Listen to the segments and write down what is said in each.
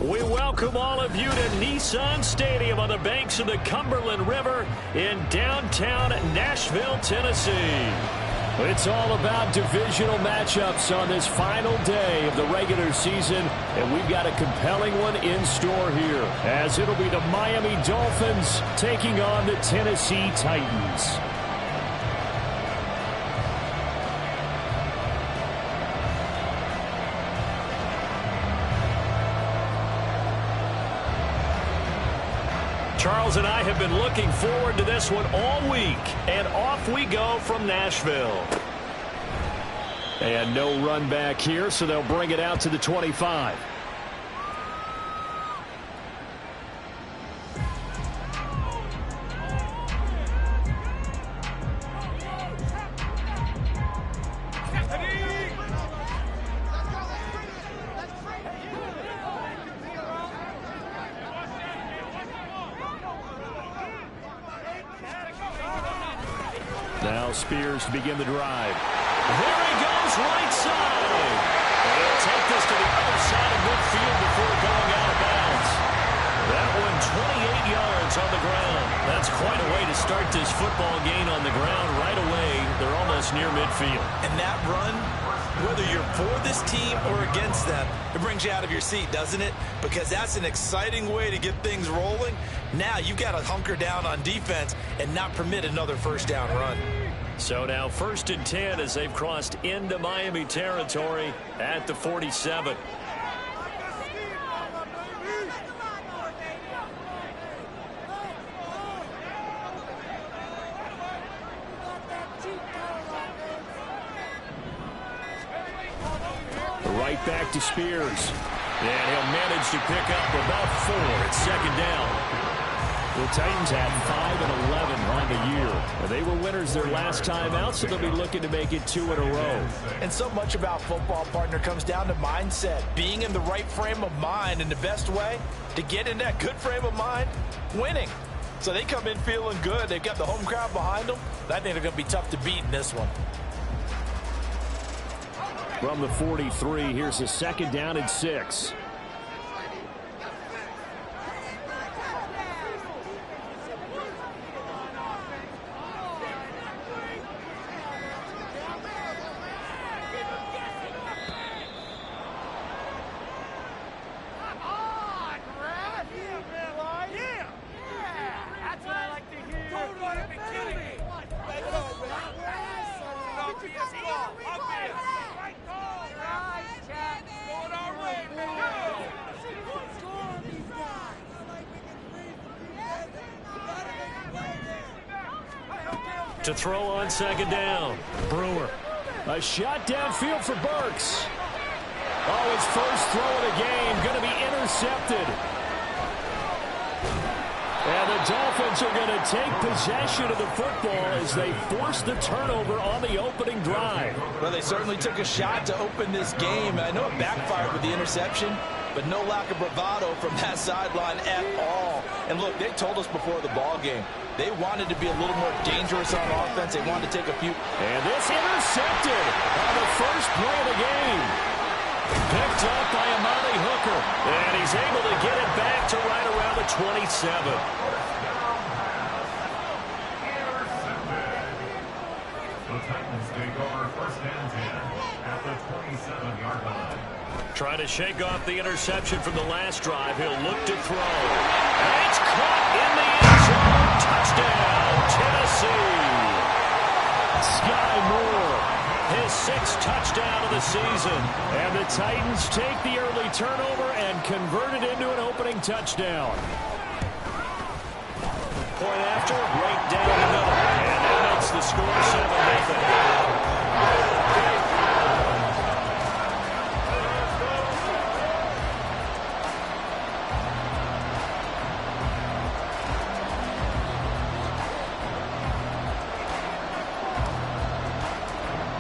We welcome all of you to Nissan Stadium on the banks of the Cumberland River in downtown Nashville, Tennessee. It's all about divisional matchups on this final day of the regular season, and we've got a compelling one in store here, as it'll be the Miami Dolphins taking on the Tennessee Titans. Charles and I have been looking forward to this one all week, and off we go from Nashville. And no run back here, so they'll bring it out to the 25. Now Spears to begin the drive. There he goes, right side. And he'll take this to the other side of midfield before going out of bounds. That one 28 yards on the ground. That's quite a way to start this football game on the ground right away. They're almost near midfield. And that run, whether you're for this team or against them, it brings you out of your seat, doesn't it? Because that's an exciting way to get things rolling. Now you've got to hunker down on defense and not permit another first down run. So now 1st and 10 as they've crossed into Miami territory at the 47. Right back to Spears. And he'll manage to pick up about 4 at 2nd down. The Titans have 5 and 11 on the year. They were winners their last time out, so they'll be looking to make it 2 in a row. And so much about football, partner, comes down to mindset. Being in the right frame of mind, and the best way to get in that good frame of mind, winning. So they come in feeling good. They've got the home crowd behind them. I think they're going to be tough to beat in this one. From the 43, here's a 2nd down and 6. To throw on 2nd down. Brewer. A shot downfield for Burks. Oh, his first throw of the game going to be intercepted. And the Dolphins are going to take possession of the football as they force the turnover on the opening drive. Well, they certainly took a shot to open this game. I know it backfired with the interception, but no lack of bravado from that sideline at all. And look, they told us before the ball game, they wanted to be a little more dangerous on offense. They wanted to take a few. And this intercepted on the first play of the game. Picked up by Amari Hooker. And he's able to get it back to right around the 27. The Titans take over 1st and 10 at the 27-yard line. Trying to shake off the interception from the last drive. He'll look to throw. And it's caught in the end zone. Touchdown, Tennessee. Sky Moore, his 6th touchdown of the season. And the Titans take the early turnover and convert it into an opening touchdown. Point after, right down the middle. And that makes the score 7-0.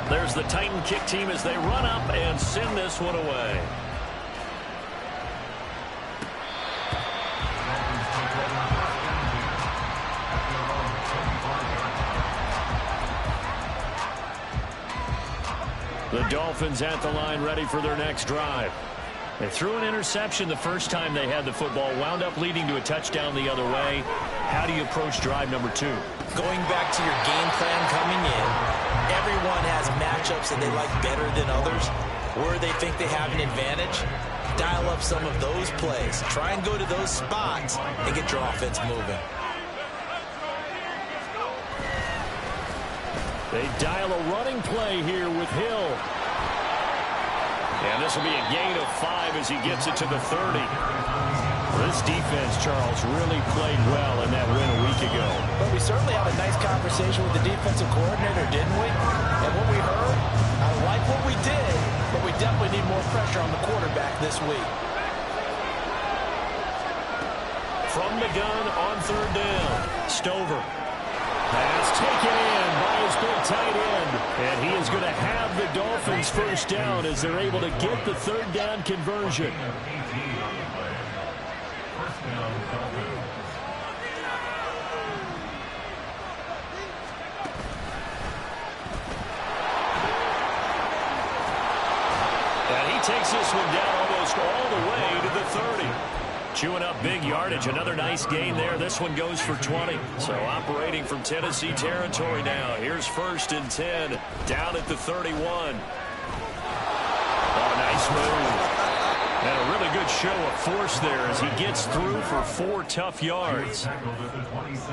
There's the Titan kick team as they run up and send this one away. The Dolphins at the line ready for their next drive. They threw an interception the first time they had the football, wound up leading to a touchdown the other way. How do you approach drive number 2? Going back to your game plan coming in, everyone has matchups that they like better than others, where they think they have an advantage. Dial up some of those plays. Try and go to those spots and get your offense moving. They dial a running play here with Hill. And this will be a gain of 5 as he gets it to the 30. This defense, Charles, really played well in that win a week ago. But we certainly had a nice conversation with the defensive coordinator, didn't we? And what we heard, I like what we did, but we definitely need more pressure on the quarterback this week. From the gun on 3rd down, Stover. Pass taken in by his big tight end. And he is going to have the Dolphins first down as they're able to get the 3rd down conversion. And he takes this one down almost all the way to the 30. Chewing up big yardage. Another nice gain there. This one goes for 20. So operating from Tennessee territory now. Here's 1st and 10. Down at the 31. Oh, nice move. And a really good show of force there as he gets through for 4 tough yards.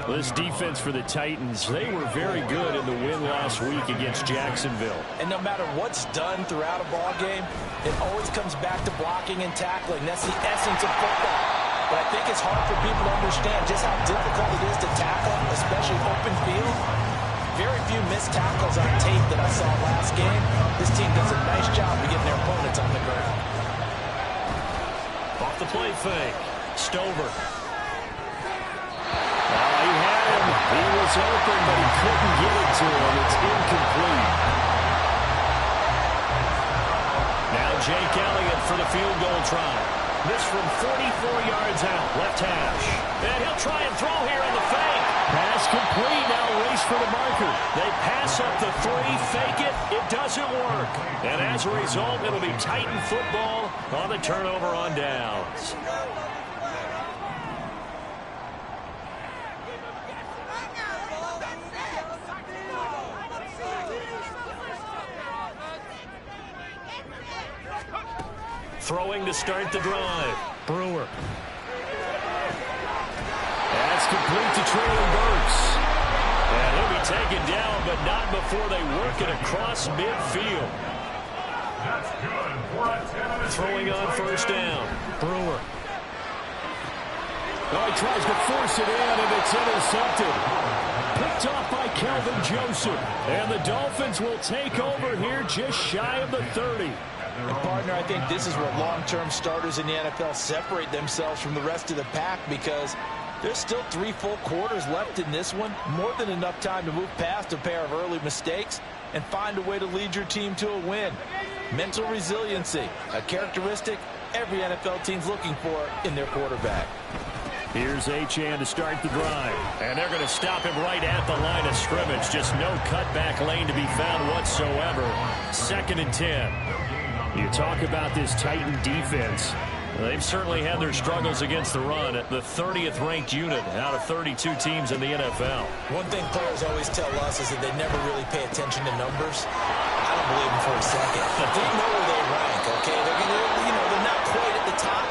This defense for the Titans, they were very good in the win last week against Jacksonville. And no matter what's done throughout a ball game, it always comes back to blocking and tackling. That's the essence of football. But I think it's hard for people to understand just how difficult it is to tackle, especially open field. Very few missed tackles on tape that I saw last game. This team does a nice job of getting their opponents on the ground. Off the play fake. Stover. He had him. He was open, but he couldn't get it to him. It's incomplete. Now Jake Elliott for the field goal try. This from 44 yards out, left hash. And he'll try and throw here on the fake. Pass complete, now race for the marker. They pass up the 3, fake it, it doesn't work. And as a result, it'll be Titan football on the turnover on downs. Throwing to start the drive. Brewer. That's complete to Traylon Burks. And he'll be taken down, but not before they work it across midfield. That's good for a 10. Throwing on 1st down. Brewer. Oh, he tries to force it in, and it's intercepted. Picked off by Kelvin Joseph. And the Dolphins will take over here just shy of the 30. And partner, I think this is where long-term starters in the NFL separate themselves from the rest of the pack, because there's still 3 full quarters left in this one. More than enough time to move past a pair of early mistakes and find a way to lead your team to a win. Mental resiliency, a characteristic every NFL team's looking for in their quarterback. Here's Achane to start the drive. And they're going to stop him right at the line of scrimmage. Just no cutback lane to be found whatsoever. 2nd and 10. You talk about this Titan defense. They've certainly had their struggles against the run. The 30th ranked unit out of 32 teams in the NFL. One thing players always tell us is that they never really pay attention to numbers. I don't believe them for a second. They know where they rank, okay? They're not quite at the top,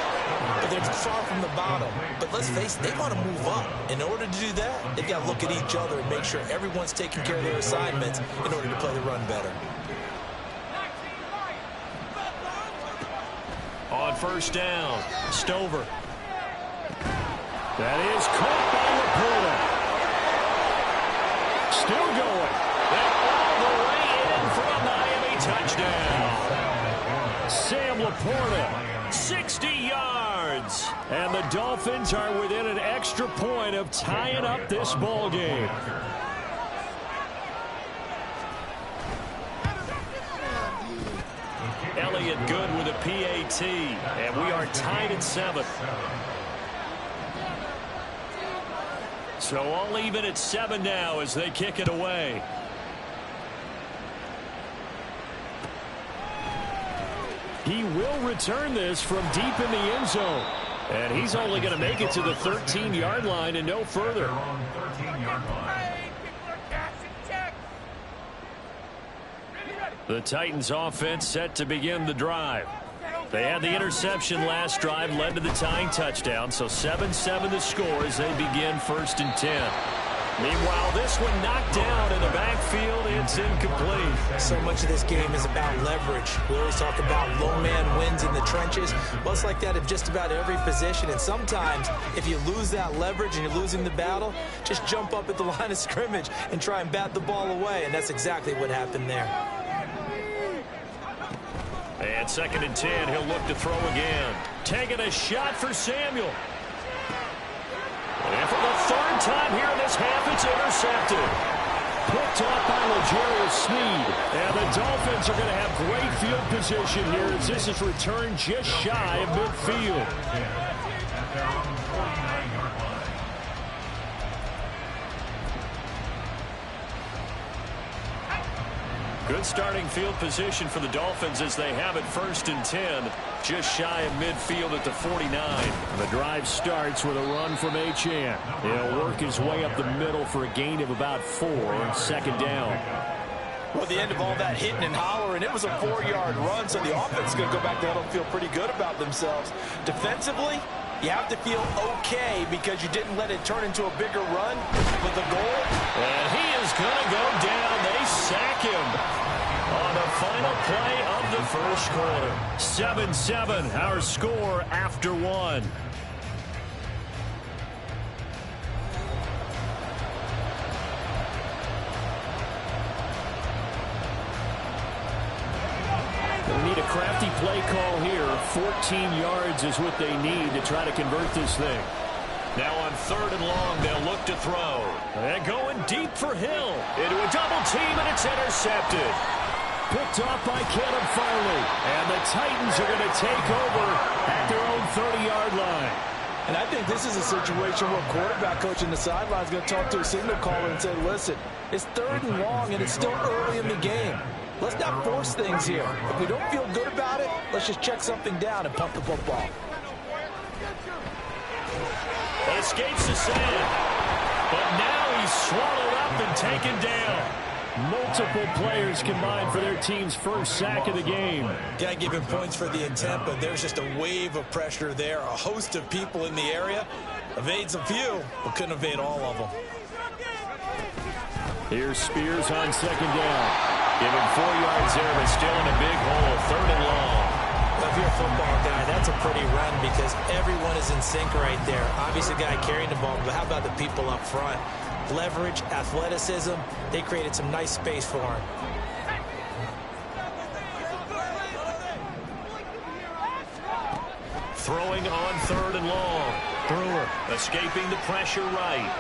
but they're far from the bottom. But let's face it, they want to move up. In order to do that, they've got to look at each other and make sure everyone's taking care of their assignments in order to play the run better. On 1st down, Stover. That is caught by Laporta. Still going. And all the way in for a Miami touchdown. Sam Laporta, 60 yards. And the Dolphins are within an extra point of tying up this ball game. lay it good with a PAT. And we are tied at 7. So all even at 7 now as they kick it away. He will return this from deep in the end zone. And he's only going to make it to the 13-yard line and no further. The Titans offense set to begin the drive. They had the interception last drive, led to the tying touchdown. So 7-7 the score as they begin 1st and 10. Meanwhile, this one knocked down in the backfield. It's incomplete. So much of this game is about leverage. We always talk about low man wins in the trenches. Well, it's like that in just about every position. And sometimes, if you lose that leverage and you're losing the battle, just jump up at the line of scrimmage and try and bat the ball away. And that's exactly what happened there. And 2nd and 10, he'll look to throw again. Taking a shot for Samuel. And for the 3rd time here in this half, it's intercepted. Picked off by L'Jarius Sneed. And the Dolphins are going to have great field position here as this is returned just shy of midfield. At their own 49-yard line. Good starting field position for the Dolphins as they have it 1st and 10, just shy of midfield at the 49. The drive starts with a run from Achane. He'll work his way up the middle for a gain of about 4, 2nd down. Well, the end of all that hitting and hollering, it was a 4-yard run, so the offense is going to go back there and feel pretty good about themselves. Defensively, you have to feel okay because you didn't let it turn into a bigger run with the goal. And he is going to go down. They sack him on the final play of the 1st quarter. 7-7, our score after 1. They need a crafty play call here. 14 yards is what they need to try to convert this thing. Now on 3rd and long, they'll look to throw. And going deep for Hill. Into a double team, and it's intercepted. Picked off by Caleb Farley. And the Titans are going to take over at their own 30-yard line. And I think this is a situation where a quarterback coach in the sideline is going to talk to a signal caller and say, listen, it's 3rd and long, and it's still early in the game. Let's not force things here. If we don't feel good about it, let's just check something down and pump the football. Escapes the sand. But now he's swallowed up and taken down. Multiple players combined for their team's 1st sack of the game. Can't give him points for the intent, but there's just a wave of pressure there. A host of people in the area. Evades a few, but couldn't evade all of them. Here's Spears on 2nd down. Give him 4 yards there, but still in a big hole. 3rd and long. Well, if you're a football guy, that's a pretty run because everyone is in sync right there. Obviously, the guy carrying the ball, but how about the people up front? Leverage, athleticism, they created some nice space for him. Throwing on 3rd and long. Brewer escaping the pressure right.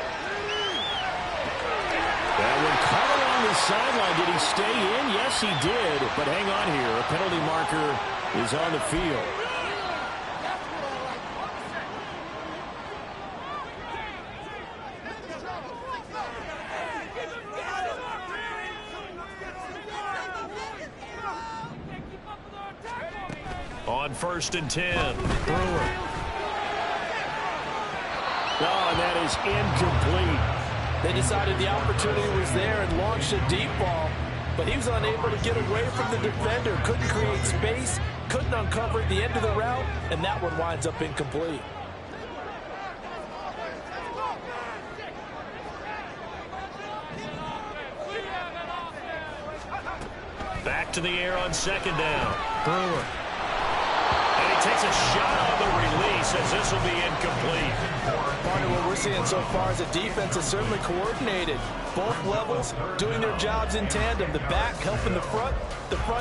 And when caught along the sideline, did he stay in? Yes, he did. But hang on here. A penalty marker is on the field. On 1st and 10, Brewer. Oh, and that is incomplete. They decided the opportunity was there and launched a deep ball, but he was unable to get away from the defender, couldn't create space, couldn't uncover the end of the route, and that one winds up incomplete. Back to the air on 2nd down. Brewer. And he takes a shot on the release as this will be incomplete. Partner, what we're seeing so far is the defense is certainly coordinated. Both levels doing their jobs in tandem. The back helping the front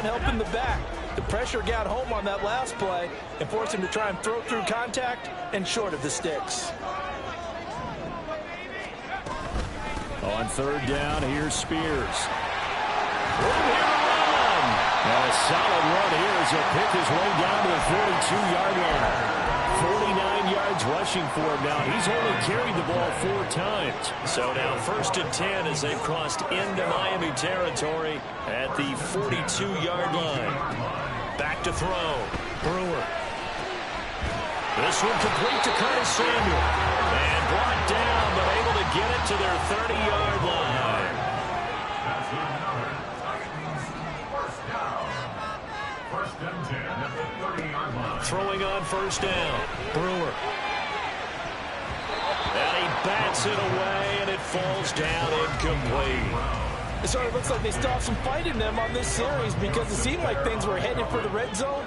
helping the back. The pressure got home on that last play and forced him to try and throw through contact and short of the sticks. On 3rd down, here's Spears. And a solid run here as he'll pick his way down to the 42-yard line. 49 yards rushing for him now. He's only carried the ball 4 times. So now 1st and 10 as they've crossed into Miami territory at the 42-yard line. Back to throw. Brewer. This one complete to Curtis Samuel. And brought down, but able to get it to their 30-yard line. That's another Titans first down. 1st and 10 at the 30-yard line. Throwing on 1st down. Brewer. And he bats it away, and it falls down incomplete. It sort of looks like they still have some fight in them on this series because it seemed like things were headed for the red zone.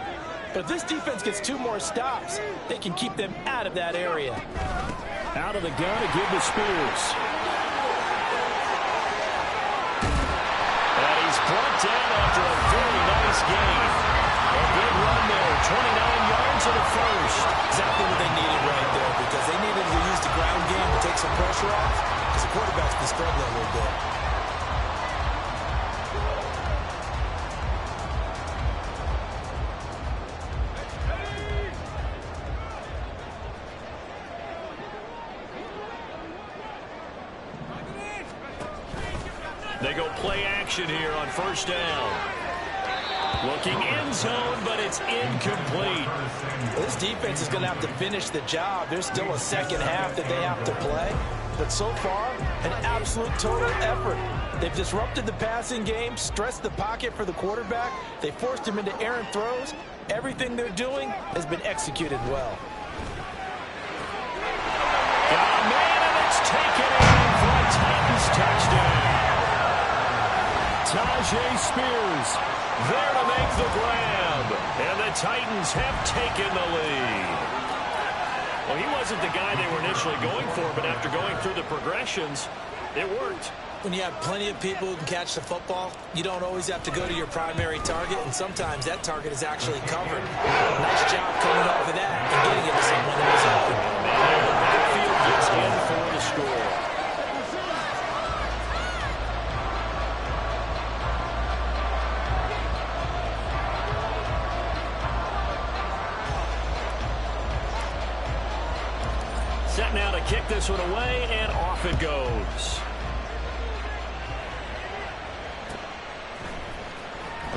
But if this defense gets 2 more stops, they can keep them out of that area. Out of the gun to give to Spears. And he's brought down after a very nice gain. A good run there, 29 yards in the first. Exactly what they needed right there because they needed to use the ground game to take some pressure off because the quarterback's been struggling a little bit. They go play action here on 1st down. Looking end zone, but it's incomplete. This defense is going to have to finish the job. There's still a second half that they have to play. But so far, an absolute total effort. They've disrupted the passing game, stressed the pocket for the quarterback. They forced him into errant throws. Everything they're doing has been executed well. Got a man, and it's taken in for a Titans touchdown. Tajay Spears there to make the grab, and the Titans have taken the lead. Well, he wasn't the guy they were initially going for, but after going through the progressions, it worked. When you have plenty of people who can catch the football, you don't always have to go to your primary target, and sometimes that target is actually covered. Nice job coming off of that and getting it to someone who is open. And the backfield gets in for the score. Set now to kick this one away, and off it goes.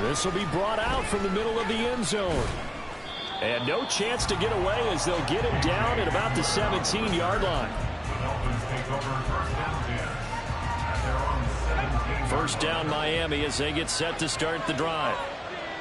This will be brought out from the middle of the end zone. And no chance to get away as they'll get him down at about the 17-yard line. First down Miami as they get set to start the drive.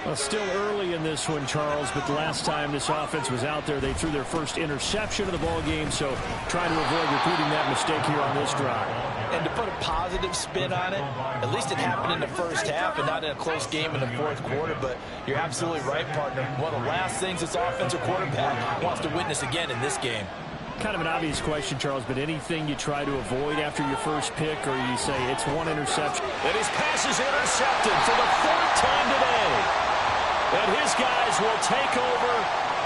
Well, still early in this one, Charles, but the last time this offense was out there, they threw their first interception of the ball game, so trying to avoid repeating that mistake here on this drive. And to put a positive spin on it, at least it happened in the first half and not in a close game in the 4th quarter, but you're absolutely right, partner. One of the last things this offensive quarterback wants to witness again in this game. Kind of an obvious question, Charles, but anything you try to avoid after your first pick, or you say it's one interception? And his pass is intercepted for the 4th time today. And his guys will take over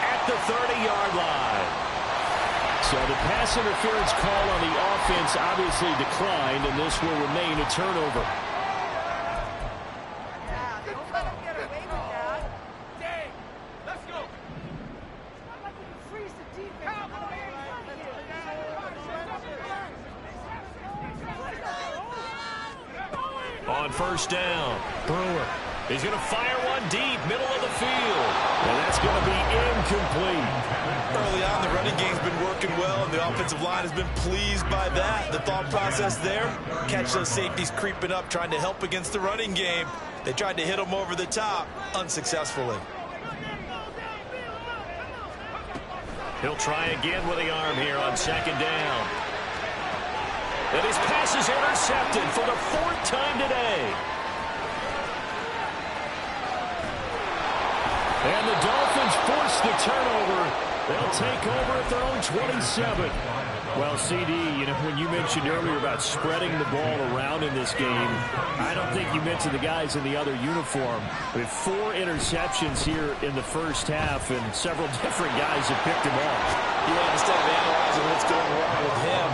at the 30-yard line. So the pass interference call on the offense obviously declined, and this will remain a turnover. On 1st down, Brewer. He's going to fire one deep, middle of the field. And that's going to be incomplete. Early on, the running game's been working well, and the offensive line has been pleased by that. The thought process there, catch those safeties creeping up, trying to help against the running game. They tried to hit them over the top, unsuccessfully. He'll try again with the arm here on 2nd down. And his pass is intercepted for the 4th time today. And the Dolphins force the turnover. They'll take over at their own 27. Well, CD, you know, when you mentioned earlier about spreading the ball around in this game, I don't think you mentioned the guys in the other uniform. We have 4 interceptions here in the first half, and several different guys have picked him off. Yeah, instead of analyzing what's going wrong with him,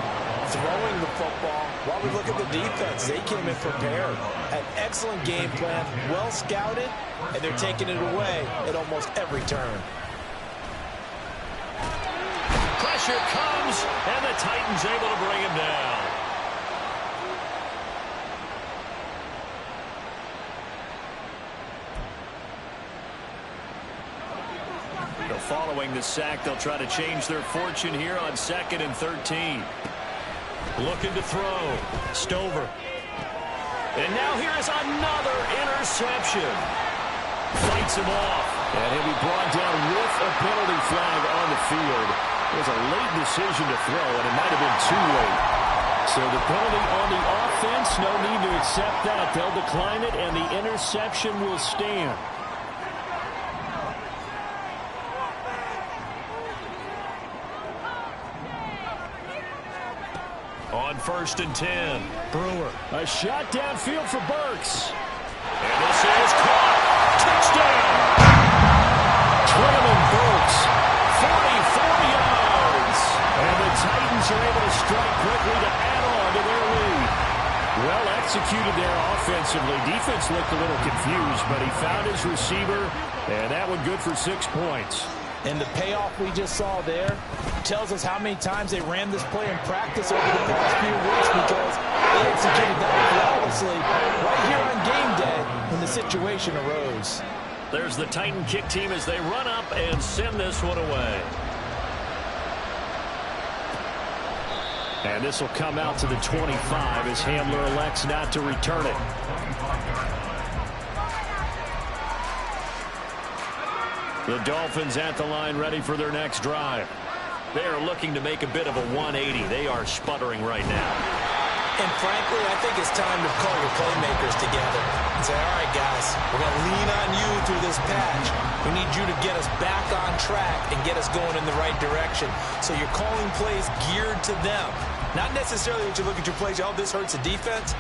throwing the football, While we look at the defense, they came in prepared. An excellent game plan, well scouted, and they're taking it away at almost every turn. Pressure comes, and the Titans able to bring him down. Following the sack, they'll try to change their fortune here on 2nd and 13. Looking to throw. Stover. And now here is another interception. Fights him off. And he'll be brought down with a penalty flag on the field. It was a late decision to throw, and it might have been too late. So the penalty on the offense, no need to accept that. They'll decline it, and the interception will stand. On 1st and 10. Brewer. A shot downfield for Burks. And this is caught. Touchdown. Traylon Burks. 44 yards. And the Titans are able to strike quickly to add on to their lead. Well executed there offensively. Defense looked a little confused, but he found his receiver, and that one good for 6 points. And the payoff we just saw there tells us how many times they ran this play in practice over the past few weeks, because they executed that flawlessly right here on game day when the situation arose. There's the Titan kick team as they run up and send this one away. And this will come out to the 25 as Hamler elects not to return it. The Dolphins at the line, ready for their next drive. They are looking to make a bit of a 180. They are sputtering right now. And frankly, I think it's time to call your playmakers together and say, all right, guys, we're going to lean on you through this patch. We need you to get us back on track and get us going in the right direction. So you're calling plays geared to them. Not necessarily that you look at your plays, oh, this hurts the defense.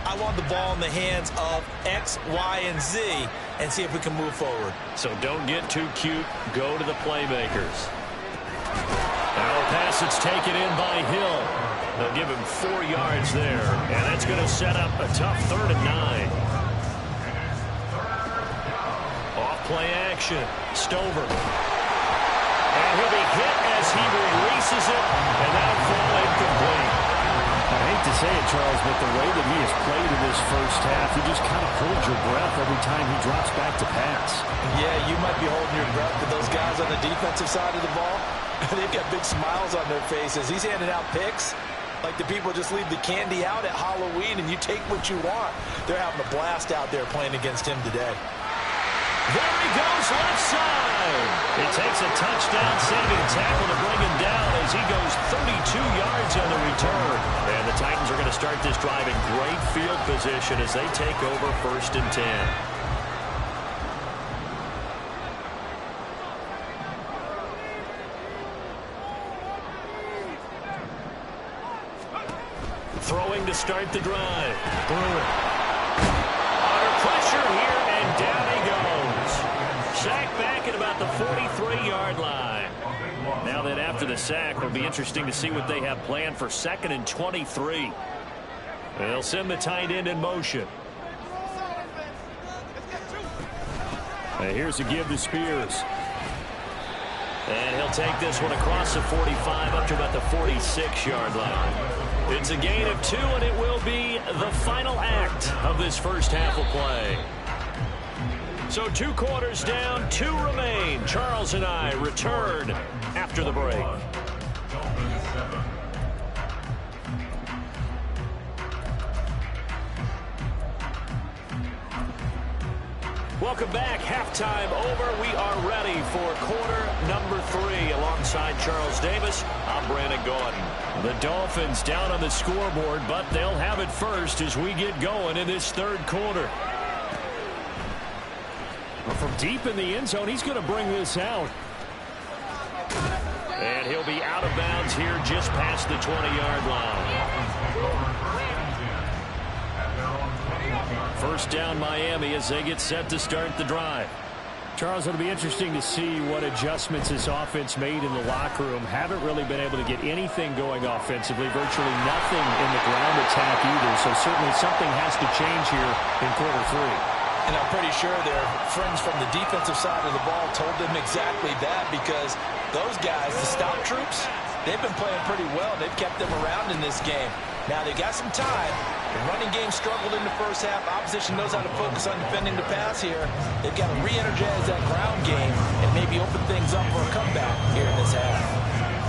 I want the ball in the hands of X, Y, and Z and see if we can move forward. So don't get too cute. Go to the playmakers. Now a pass that's taken in by Hill. They'll give him 4 yards there, and that's going to set up a tough 3rd and 9. Off play action. Stover. And he'll be hit as he releases it, and that'll fall incomplete. I hate to say it, Charles, but the way that he has played in this first half, you just kind of hold your breath every time he drops back to pass. Yeah, you might be holding your breath, but those guys on the defensive side of the ball, they've got big smiles on their faces. He's handing out picks like the people just leave the candy out at Halloween and you take what you want. They're having a blast out there playing against him today. There he goes, left side. It takes a touchdown-saving tackle to bring him down as he goes 32 yards on the return. And the Titans are going to start this drive in great field position as they take over 1st and 10. Throwing to start the drive. Brewer. Under pressure here, and down he goes. Sack back at about the 43-yard line. Now that after the sack, it'll be interesting to see what they have planned for 2nd and 23. They'll send the tight end in motion. And here's a give to Spears. And he'll take this one across the 45 up to about the 46-yard line. It's a gain of 2, and it will be the final act of this first half of play. So 2 quarters down, 2 remain. Charles and I return after the break. Welcome back. Halftime over. We are ready for quarter number 3. Alongside Charles Davis, I'm Brandon Gordon. The Dolphins down on the scoreboard, but they'll have it first as we get going in this 3rd quarter. From deep in the end zone, he's going to bring this out. And he'll be out of bounds here just past the 20-yard line. First down Miami as they get set to start the drive. Charles, it'll be interesting to see what adjustments this offense made in the locker room. Haven't really been able to get anything going offensively, virtually nothing in the ground attack either. So certainly something has to change here in quarter three. And I'm pretty sure their friends from the defensive side of the ball told them exactly that, because those guys, the stop troops, they've been playing pretty well. They've kept them around in this game. Now they've got some time. The running game struggled in the first half. Opposition knows how to focus on defending the pass here. They've got to re-energize that ground game and maybe open things up for a comeback here in this half.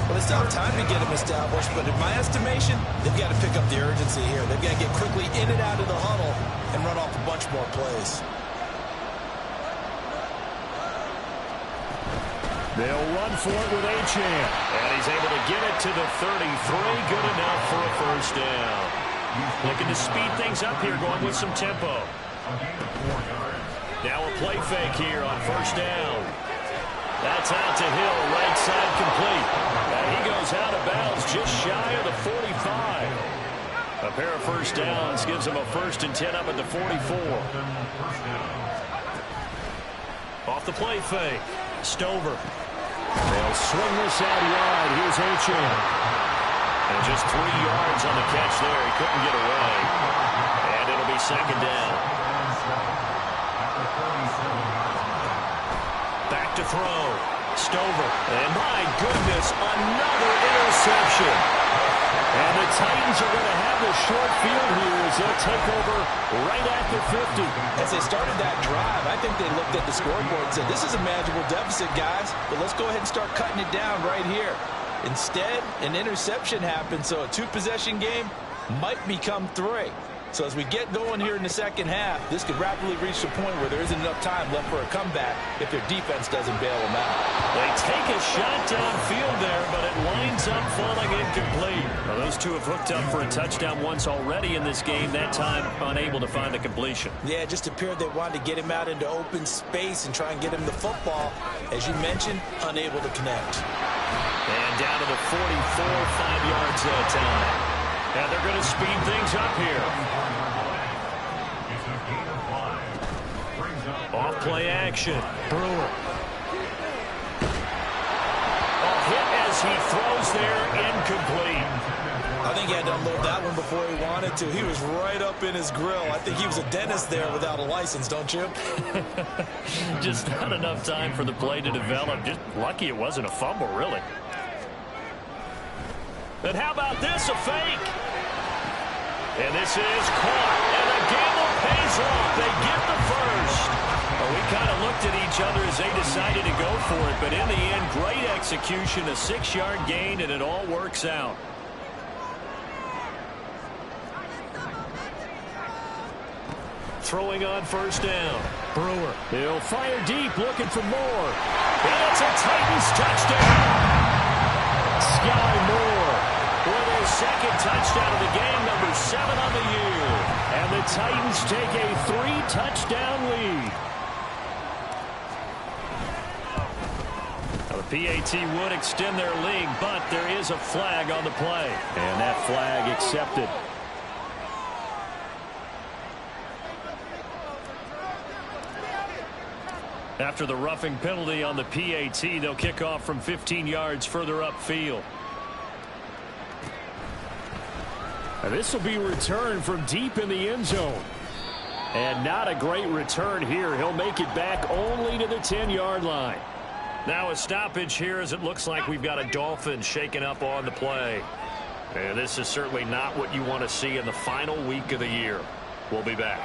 Well, they still have time to get them established, but in my estimation, they've got to pick up the urgency here. They've got to get quickly in and out of the huddle and run off a bunch more plays. They'll run for it with Achane. And he's able to get it to the 33. Good enough for a first down. Looking to speed things up here, going with some tempo. Now a play fake here on first down. That's out to Hill, right side complete. And he goes out of bounds just shy of the 45. A pair of first downs gives him a 1st and 10 up at the 44. Off the play fake. Stover. They'll swing this out wide. Here's Achane. And just 3 yards on the catch there. He couldn't get away. And it'll be second down. Back to throw. Stover. And my goodness, another interception. And the Titans are going to have the short field here as they'll take over right at the 50. As they started that drive, I think they looked at the scoreboard and said, this is a manageable deficit, guys, but let's go ahead and start cutting it down right here. Instead, an interception happened, so a 2-possession game might become 3. So as we get going here in the second half, this could rapidly reach the point where there isn't enough time left for a comeback if their defense doesn't bail them out. They take a shot downfield there, but it winds up falling incomplete. Well, those two have hooked up for a touchdown once already in this game, that time unable to find a completion. Yeah, it just appeared they wanted to get him out into open space and try and get him the football. As you mentioned, unable to connect. And down to the 44, 5 yards that time. And they're going to speed things up here. Off play action. Brewer. A hit as he throws there, incomplete. I think he had to unload that one before he wanted to. He was right up in his grill. I think he was a dentist there without a license, don't you? Just not enough time for the play to develop. Just lucky it wasn't a fumble, really. But how about this, a fake? And this is caught, and the gamble pays off. They get the first. Well, we kind of looked at each other as they decided to go for it, but in the end, great execution, a 6-yard gain, and it all works out. Throwing on first down. Brewer. He'll fire deep, looking for more. And it's a Titans touchdown. Sky Moore with his second touchdown of the game, number 7 on the year. And the Titans take a 3-touchdown lead. Now the PAT would extend their lead, but there is a flag on the play. And that flag accepted. After the roughing penalty on the PAT, they'll kick off from 15 yards further upfield. Now this will be returned from deep in the end zone. And not a great return here. He'll make it back only to the 10-yard line. Now a stoppage here as it looks like we've got a Dolphin shaken up on the play. And this is certainly not what you want to see in the final week of the year. We'll be back.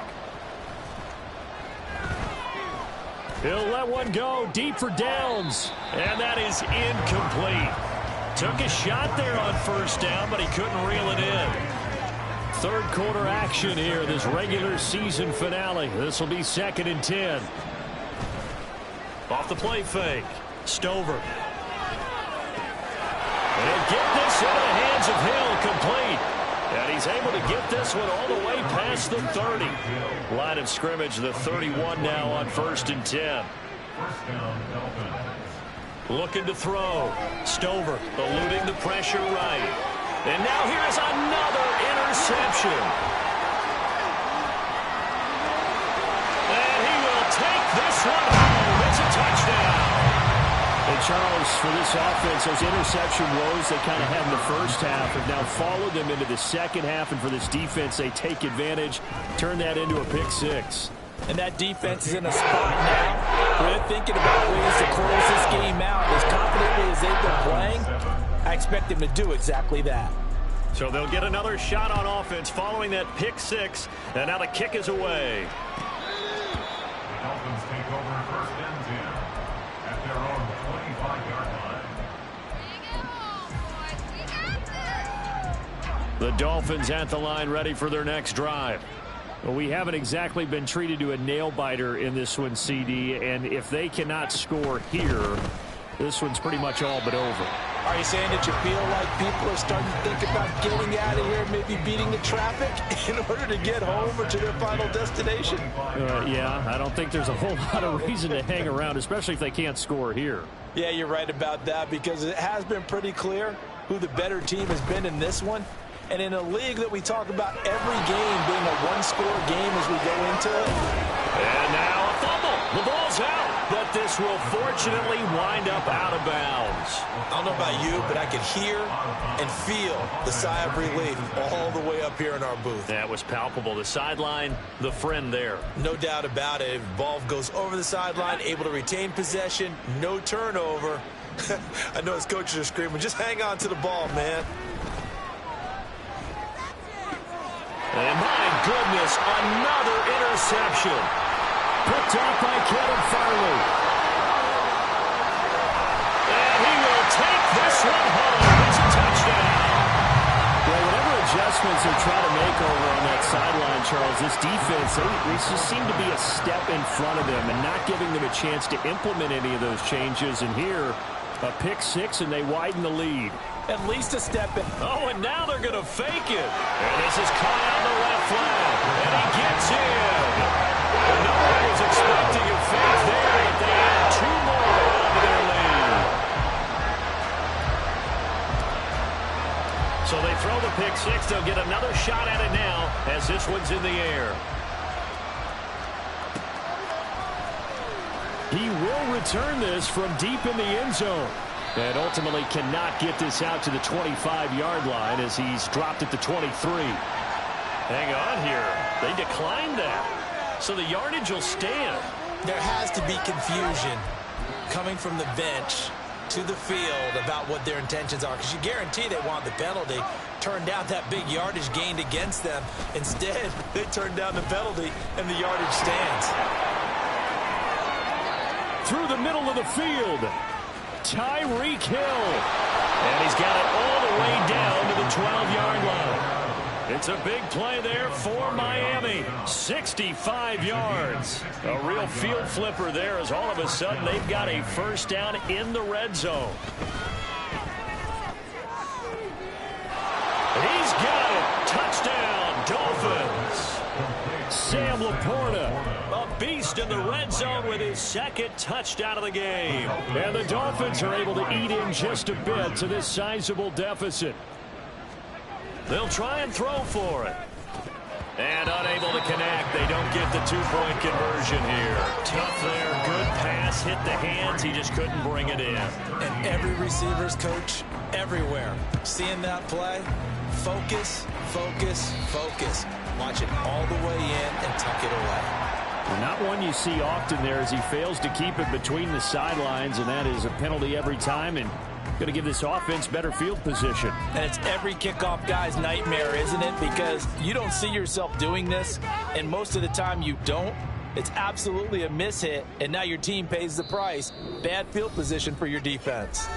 He'll let one go deep for Downs. And that is incomplete. Took a shot there on first down, but he couldn't reel it in. Third quarter action here, this regular season finale. This will be 2nd and 10. Off the play fake. Stover. And get this into the hands of Hill, complete. And he's able to get this one all the way past the 30. Line of scrimmage, the 31 now on 1st and 10. Looking to throw. Stover eluding the pressure right. And now here's another interception. And he will take this one home. It's a Charles, for this offense, those interception woes they kind of had in the first half have now followed them into the second half, and for this defense, they take advantage, turn that into a pick six. And that defense is in a spot now where they're thinking about ways to close this game out. As confidently as they've been playing, I expect them to do exactly that. So they'll get another shot on offense following that pick six, and now the kick is away. The Dolphins take over first and 10 at their own 25-yard line. The Dolphins at the line, ready for their next drive. Well, we haven't exactly been treated to a nail-biter in this one, CD, and if they cannot score here, this one's pretty much all but over. Are you saying that you feel like people are starting to think about getting out of here, maybe beating the traffic in order to get home or to their final destination? Yeah, I don't think there's a whole lot of reason to hang around, especially if they can't score here. Yeah, you're right about that, because it has been pretty clear who the better team has been in this one. And in a league that we talk about every game being a one-score game as we go into it. And now a fumble. The ball's out. But this will fortunately wind up out of bounds. I don't know about you, but I could hear and feel the sigh of relief all the way up here in our booth. That was palpable. The sideline, the friend there. No doubt about it. Ball goes over the sideline, able to retain possession, no turnover. I know his coaches are screaming, just hang on to the ball, man. And my goodness, another interception. Picked off by Kevin Farley. And he will take this one home. It's a touchdown. Well, whatever adjustments they're trying to make over on that sideline, Charles, this defense, they just seem to be a step in front of them and not giving them a chance to implement any of those changes. And here, a pick six, and they widen the lead. At least a step in. Oh, and now they're going to fake it. And this is caught on the left flag. And he gets in. And no one was expecting a fake there, but they add two more onto their lead. So they throw the pick six. They'll get another shot at it now as this one's in the air. He will return this from deep in the end zone. And ultimately cannot get this out to the 25-yard line as he's dropped at the 23. Hang on here. They declined that. So the yardage will stand. There has to be confusion coming from the bench to the field about what their intentions are, because you guarantee they want the penalty. Turned down that big yardage gained against them. Instead, they turned down the penalty, and the yardage stands. Through the middle of the field. Tyreek Hill. And he's got it all the way down to the 12-yard line. It's a big play there for Miami. 65 yards. A real field flipper there as all of a sudden they've got a first down in the red zone. He's got it. Touchdown, Dolphins. Sam Laporta, a beast in the red zone with his second touchdown of the game. And the Dolphins are able to eat in just a bit to this sizable deficit. They'll try and throw for it. And unable to connect. They don't get the two-point conversion here. Tough there. Good pass. Hit the hands. He just couldn't bring it in. And every receiver's coach everywhere. Seeing that play, focus, focus, focus. Watch it all the way in and tuck it away. Well, not one you see often there as he fails to keep it between the sidelines, and that is a penalty every time, and going to give this offense better field position. And it's every kickoff guy's nightmare, isn't it? Because you don't see yourself doing this, and most of the time you don't. It's absolutely a mishit, and now your team pays the price. Bad field position for your defense.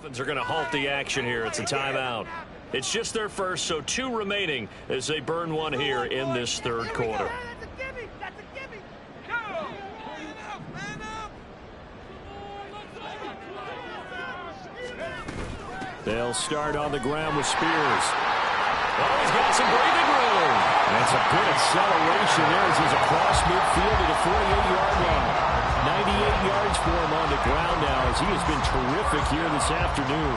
Dolphins are going to halt the action here. It's a timeout. It's just their first, so 2 remaining as they burn one here in this third quarter. They'll start on the ground with Spears. Oh, he's got some breathing room. That's a good acceleration there as he's across midfield to the 48-yard line. 98 yards for him on the ground now as he has been terrific here this afternoon.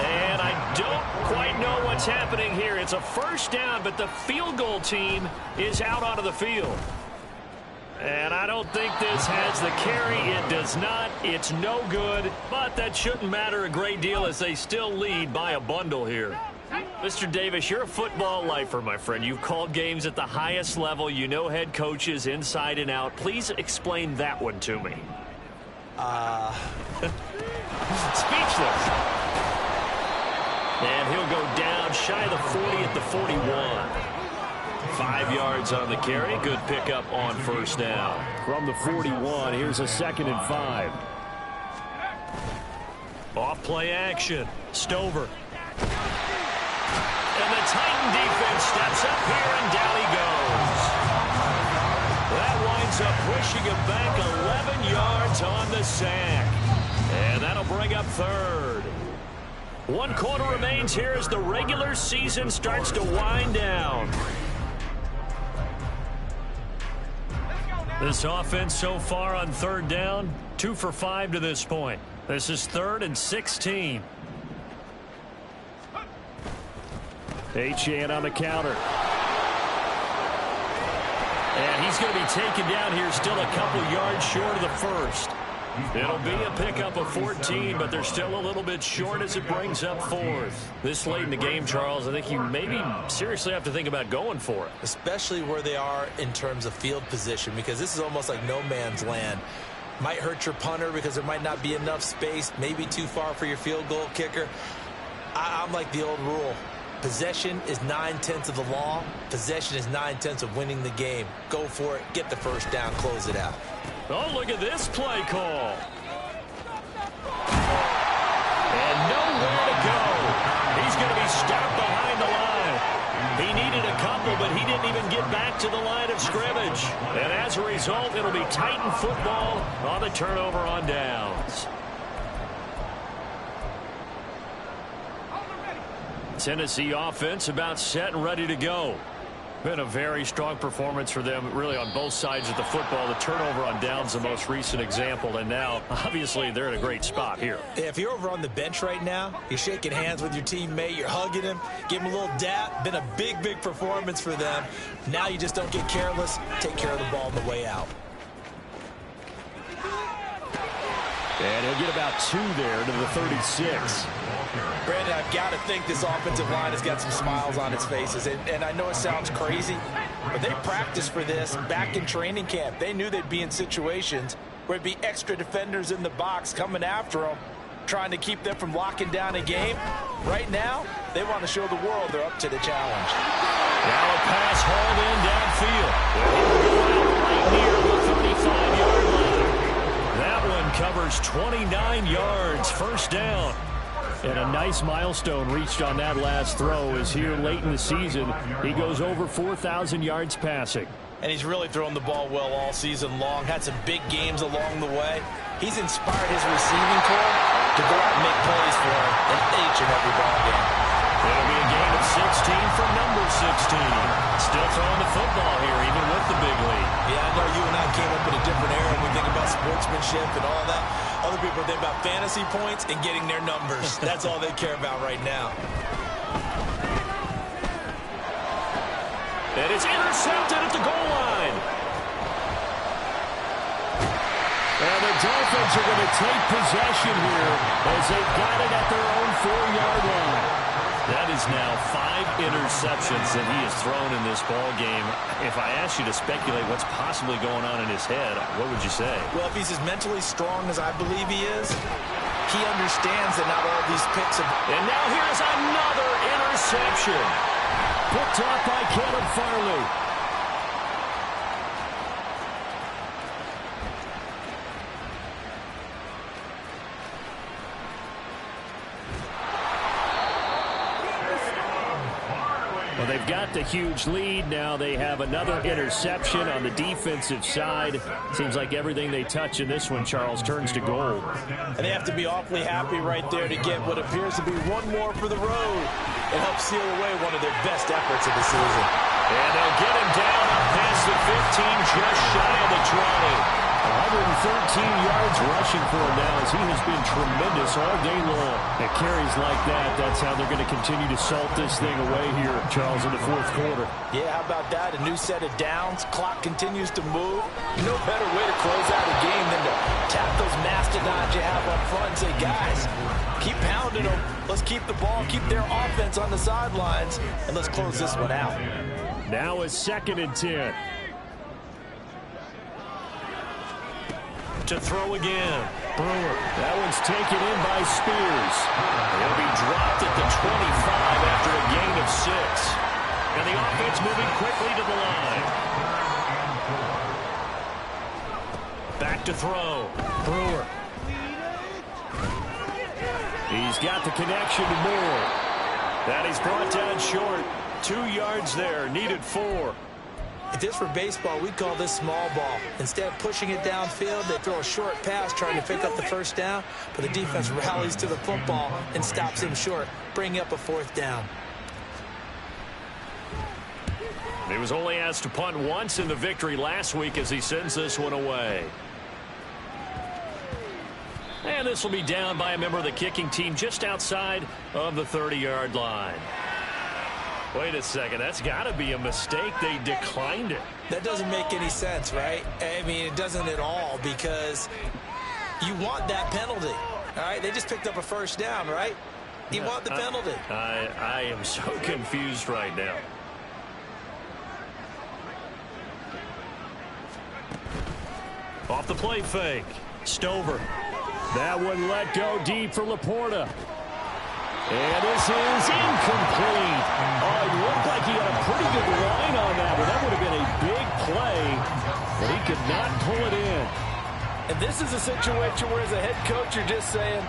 And I don't quite know what's happening here. It's a first down, but the field goal team is out onto the field. And I don't think this has the carry. It does not. It's no good. But that shouldn't matter a great deal as they still lead by a bundle here. Mr. Davis, you're a football lifer, my friend. You've called games at the highest level. You know head coaches inside and out. Please explain that one to me. Speechless. And he'll go down shy of the 40 at the 41. 5 yards on the carry. Good pickup on first down. From the 41, here's a 2nd and 5. Off play action. Stover. And the Titan defense steps up here, and down he goes. That winds up pushing him back 11 yards on the sack. And that'll bring up third. 1 quarter remains here as the regular season starts to wind down. This offense so far on third down, 2 for 5 to this point. This is 3rd and 16. Achane on the counter. And he's going to be taken down here still a couple yards short of the first. It'll be a pickup of 14, but they're still a little bit short as it brings up 4th. This late in the game, Charles, I think you maybe seriously have to think about going for it. Especially where they are in terms of field position, because this is almost like no man's land. Might hurt your punter because there might not be enough space, maybe too far for your field goal kicker. I'm like the old rule. Possession is 9/10 of the law. Possession is 9/10 of winning the game. Go for it. Get the first down. Close it out. Oh, look at this play call. And nowhere to go. He's going to be stopped behind the line. He needed a couple, but he didn't even get back to the line of scrimmage. And as a result, it'll be Titan football on the turnover on downs. Tennessee offense about set and ready to go. Been a very strong performance for them, really, on both sides of the football. The turnover on downs, the most recent example, and now, obviously, they're in a great spot here. If you're over on the bench right now, you're shaking hands with your teammate, you're hugging him, give him a little dap. Been a big, big performance for them. Now you just don't get careless. Take care of the ball on the way out. And he'll get about 2 there to the 36. Brandon, I've got to think this offensive line has got some smiles on its faces. And I know it sounds crazy, but they practiced for this back in training camp. They knew they'd be in situations where it'd be extra defenders in the box coming after them, trying to keep them from locking down a game. Right now, they want to show the world they're up to the challenge. Now a pass hauled in downfield. It will go out right near the 35-yard line. That one covers 29 yards, first down. And a nice milestone reached on that last throw is here late in the season. He goes over 4,000 yards passing. And he's really thrown the ball well all season long. Had some big games along the way. He's inspired his receiving corps to go out and make plays for him in each and every ball game. It'll be a gain of 16 for number 16. Still throwing the football here, even with the big lead. Yeah, I know you and I came up in a different era when we think about sportsmanship and all that. Other people think about fantasy points and getting their numbers. That's all they care about right now. And it's intercepted at the goal line. And the Dolphins are going to take possession here as they've got it at their own 4-yard line. That is now 5 interceptions that he has thrown in this ball game. If I asked you to speculate what's possibly going on in his head, what would you say? Well, if he's as mentally strong as I believe he is, he understands that not all these picks are... And now here's another interception. Picked off by Caleb Farley. Well, they've got the huge lead. Now they have another interception on the defensive side. Seems like everything they touch in this one, Charles, turns to gold. And they have to be awfully happy right there to get what appears to be one more for the road and help seal away one of their best efforts of the season. And they'll get him down up past the 15, just shy of the 20. 113 yards rushing for him now as he has been tremendous all day long. At carries like that, that's how they're going to continue to salt this thing away here, Charles, in the fourth quarter. Yeah, how about that? A new set of downs. Clock continues to move. No better way to close out a game than to tap those mastodons you have up front and say, guys, keep pounding them. Let's keep the ball, keep their offense on the sidelines, and let's close this one out. Now it's 2nd and 10. To throw again. Brewer. That one's taken in by Spears. He'll be dropped at the 25 after a gain of 6. And the offense moving quickly to the line. Back to throw. Brewer. He's got the connection to Moore. That he's brought down short. 2 yards there. Needed 4. If this were baseball, we'd call this small ball. Instead of pushing it downfield, they throw a short pass trying to pick up the first down, but the defense rallies to the football and stops him short, bringing up a 4th down. He was only asked to punt once in the victory last week as he sends this one away. And this will be down by a member of the kicking team just outside of the 30-yard line. Wait a second, that's got to be a mistake. They declined it. That doesn't make any sense, right? I mean, it doesn't at all because you want that penalty, all right? They just picked up a first down, right? You want the penalty. I am so confused right now. Off the play fake. Stover. That one let go deep for Laporta. And this is incomplete. Oh, it looked like he had a pretty good line on that, but that would have been a big play, but he could not pull it in. And this is a situation where as a head coach, you're just saying,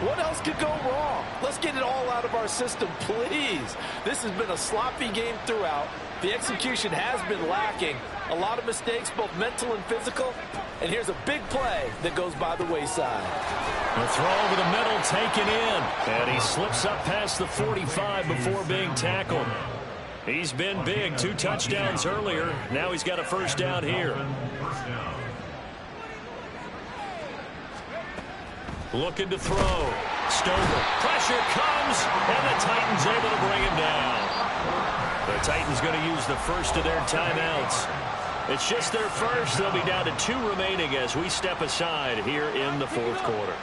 what else could go wrong? Let's get it all out of our system, please. This has been a sloppy game throughout. The execution has been lacking. A lot of mistakes, both mental and physical. And here's a big play that goes by the wayside. The throw over the middle taken in. And he slips up past the 45 before being tackled. He's been big. 2 touchdowns earlier. Now he's got a first down here. Looking to throw. Stover. Pressure comes. And the Titans able to bring him down. The Titans going to use the first of their timeouts. It's just their first. They'll be down to 2 remaining as we step aside here in the fourth quarter.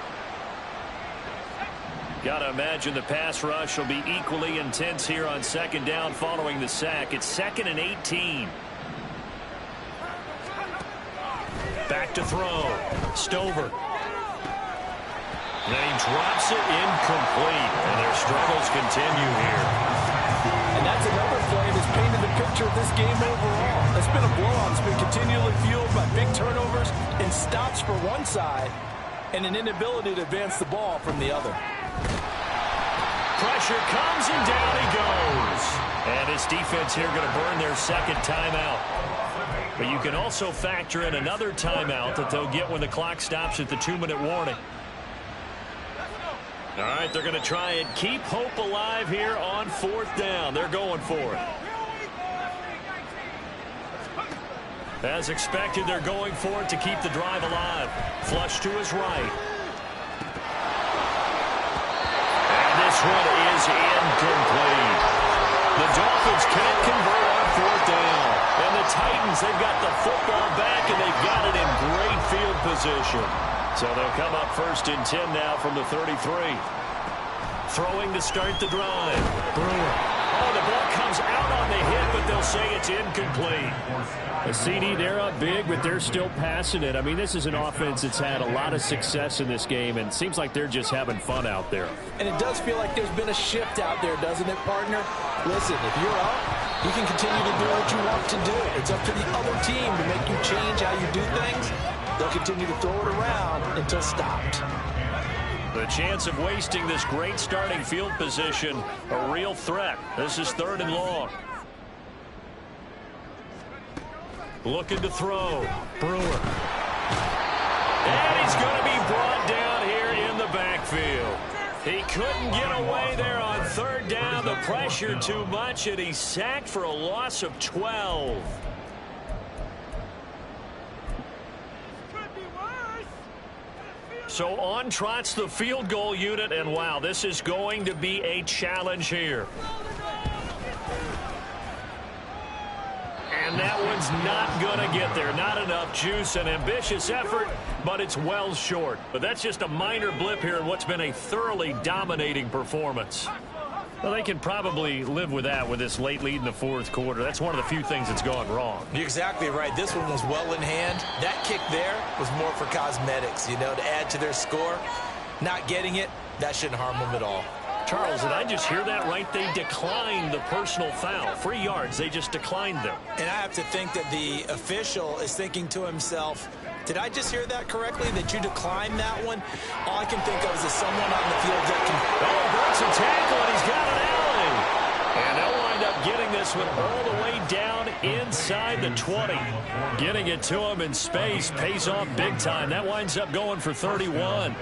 Got to imagine the pass rush will be equally intense here on 2nd down following the sack. It's 2nd and 18. Back to throw. Stover. And he drops it incomplete. And their struggles continue here. And that's another play that's painted the picture of this game overall. It's been a blowout. It's been continually fueled by big turnovers and stops for one side and an inability to advance the ball from the other. Pressure comes and down he goes. And his defense here going to burn their 2nd timeout. But you can also factor in another timeout that they'll get when the clock stops at the 2-minute warning. All right, they're going to try and keep hope alive here on 4th down. They're going for it. As expected, they're going for it to keep the drive alive. Flush to his right. And this one is incomplete. The Dolphins can't convert on 4th down. And the Titans, they've got the football back, and they've got it in great field position. So they'll come up 1st and 10 now from the 33. Throwing to start the drive. Brewer. Oh, the ball comes out on the hit, but they'll say it's incomplete. A CD, they're up big, but they're still passing it. I mean, this is an offense that's had a lot of success in this game, and it seems like they're just having fun out there. And it does feel like there's been a shift out there, doesn't it, partner? Listen, if you're up, you can continue to do what you want to do. It's up to the other team to make you change how you do things. They'll continue to throw it around until stopped. The chance of wasting this great starting field position, a real threat. This is 3rd and long. Looking to throw. Brewer. And he's going to be brought down here in the backfield. He couldn't get away there on third down. The pressure too much, and he's sacked for a loss of 12. So on trots the field goal unit, and wow, this is going to be a challenge here. And that one's not going to get there. Not enough juice. An ambitious effort, but it's well short. But that's just a minor blip here in what's been a thoroughly dominating performance. Well, they can probably live with that with this late lead in the fourth quarter. That's one of the few things that's gone wrong. You're exactly right. This one was well in hand. That kick there was more for cosmetics, you know, to add to their score. Not getting it, that shouldn't harm them at all. Charles, did I just hear that right? They declined the personal foul. 3 yards, they just declined them. And I have to think that the official is thinking to himself, did I just hear that correctly, that you declined that one? All I can think of is someone on the field that can... Oh, breaks a tackle, and he's got an alley. And they'll wind up getting this one all the way down inside the 20. Getting it to him in space pays off big time. That winds up going for 31.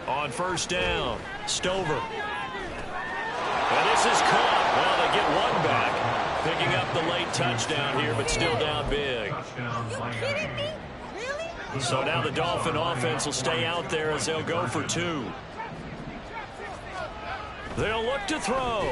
On first down, Stover. And this is caught. Well, they get one back. Picking up the late touchdown here, but still down big. So now the Dolphin offense will stay out there as they'll go for 2. They'll look to throw.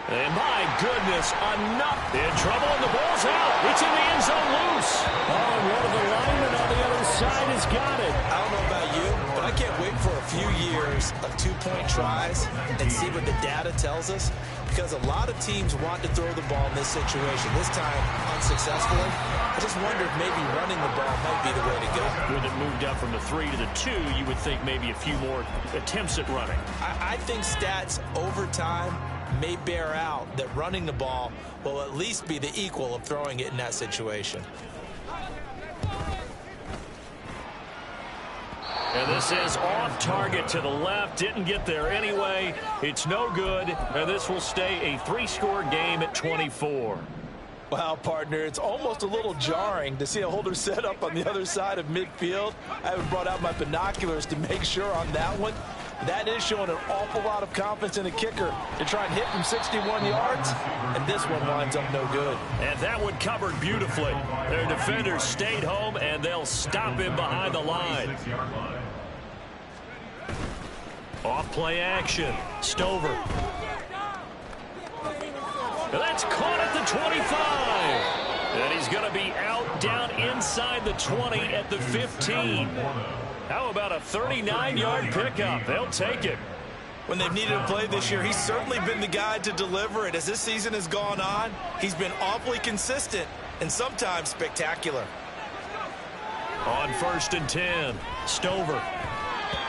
And my goodness, enough. In trouble, and the ball's out. It's in the end zone loose. Oh, and one of the linemen on the other side has got it. I don't know about you, but I can't wait for a few years of 2-point tries and see what the data tells us, because a lot of teams want to throw the ball in this situation. This time, unsuccessfully. I just wonder if maybe running the ball might be the way to go. With it moved up from the 3 to the 2, you would think maybe a few more attempts at running. I think stats over time may bear out that running the ball will at least be the equal of throwing it in that situation. And this is off target to the left. Didn't get there anyway. It's no good. And this will stay a 3-score game at 24. Wow, partner, it's almost a little jarring to see a holder set up on the other side of midfield. I haven't brought out my binoculars to make sure on that one. That is showing an awful lot of confidence in a kicker to try and hit from 61 yards, and this one winds up no good. And that one covered beautifully. Their defenders stayed home, and they'll stop him behind the line. Off play action. Stover. And that's caught at the 25. And he's going to be out down inside the 20 at the 15. How about a 39-yard pickup? They'll take it. When they've needed a play this year, he's certainly been the guy to deliver it. As this season has gone on, he's been awfully consistent and sometimes spectacular. On 1st and 10, Stover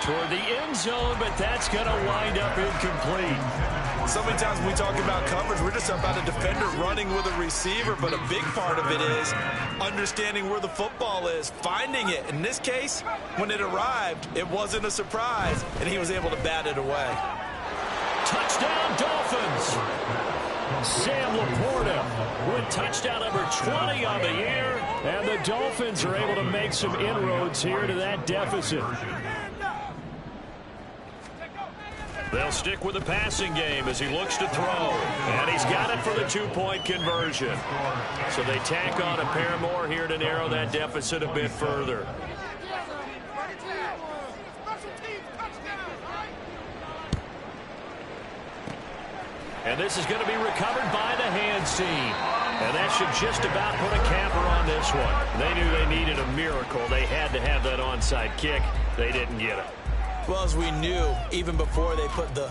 toward the end zone, but that's going to wind up incomplete. So many times when we talk about coverage, we're just about a defender running with a receiver, but a big part of it is understanding where the football is, finding it. In this case, when it arrived, it wasn't a surprise, and he was able to bat it away. Touchdown, Dolphins! Sam Laporta with touchdown number 20 on the year, and the Dolphins are able to make some inroads here to that deficit. They'll stick with the passing game as he looks to throw. And he's got it for the 2-point conversion. So they tack on a pair more here to narrow that deficit a bit further. And this is going to be recovered by the hands team. And that should just about put a capper on this one. They knew they needed a miracle. They had to have that onside kick. They didn't get it. Well, as we knew, even before they put the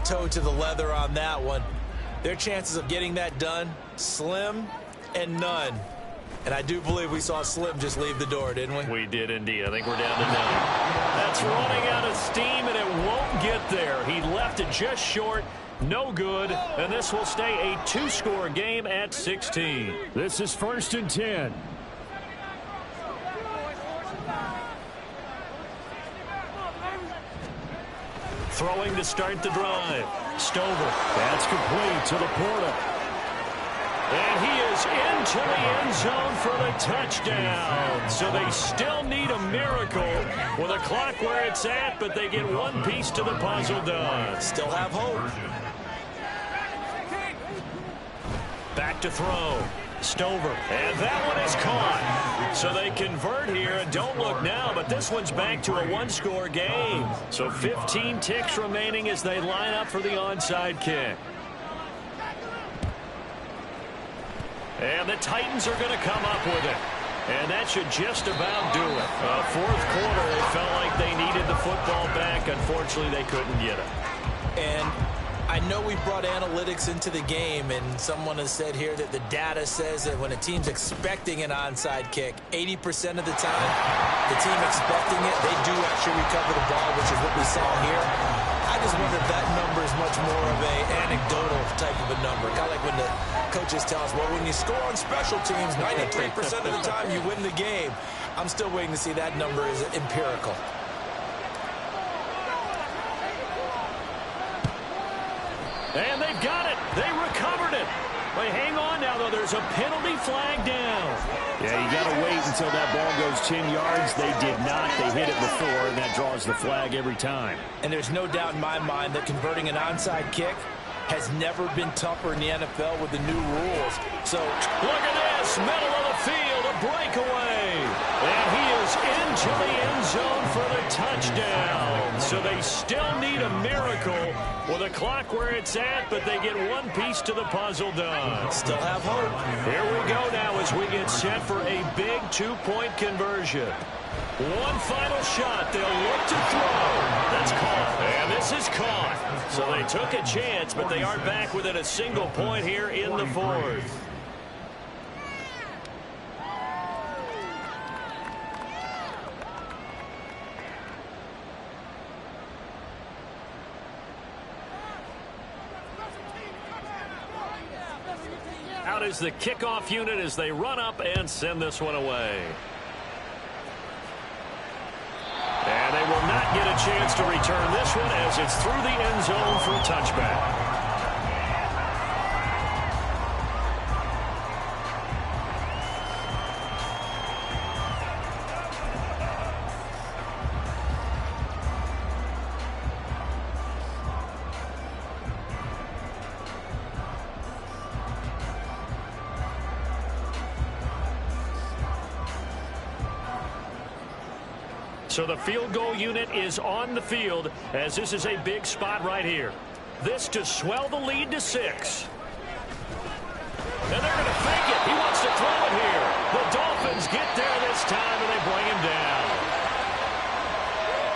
toe to the leather on that one, their chances of getting that done, slim and none. And I do believe we saw Slim just leave the door, didn't we? We did indeed. I think we're down to 9. That's running out of steam, and it won't get there. He left it just short. No good. And this will stay a 2-score game at 16. This is 1st and 10. Throwing to start the drive. Stover. That's complete to Laporta. And he is into the end zone for the touchdown. So they still need a miracle with the clock where it's at, but they get one piece to the puzzle done. Still have hope. Back to throw. Stover. And that one is caught. So they convert here, and don't look now, but this one's back to a one-score game. So 15 ticks remaining as they line up for the onside kick. And the Titans are going to come up with it. And that should just about do it. Fourth quarter, they felt like they needed the football back. Unfortunately, they couldn't get it. And I know we brought analytics into the game, and someone has said here that the data says that when a team's expecting an onside kick, 80% of the time, the team expecting it, they do actually recover the ball, which is what we saw here. I just wonder if that number is much more of a anecdotal type of a number. Kind of like when the coaches tell us, well, when you score on special teams, 93% of the time you win the game. I'm still waiting to see that number is empirical. And they've got it. They recovered it. They hang on now, though. There's a penalty flag down. Yeah, you got to wait until that ball goes 10 yards. They did not. They hit it before, and that draws the flag every time. And there's no doubt in my mind that converting an onside kick has never been tougher in the NFL with the new rules. So look at this. Middle of the field, a breakaway. And he is into the end zone for the touchdown. So they still need a miracle with the clock where it's at, but they get one piece to the puzzle done. Still have hope. Here we go now as we get set for a big two-point conversion. One final shot. They'll look to throw. That's caught. And this is caught. So they took a chance, but they are back within a single point here in the fourth. Out is the kickoff unit as they run up and send this one away. And they will not get a chance to return this one as it's through the end zone for a touchback. So the field goal unit is on the field as this is a big spot right here. This to swell the lead to 6. And they're going to fake it. He wants to throw it here. The Dolphins get there this time and they bring him down.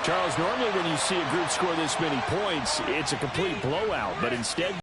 Charles, normally when you see a group score this many points, it's a complete blowout, but instead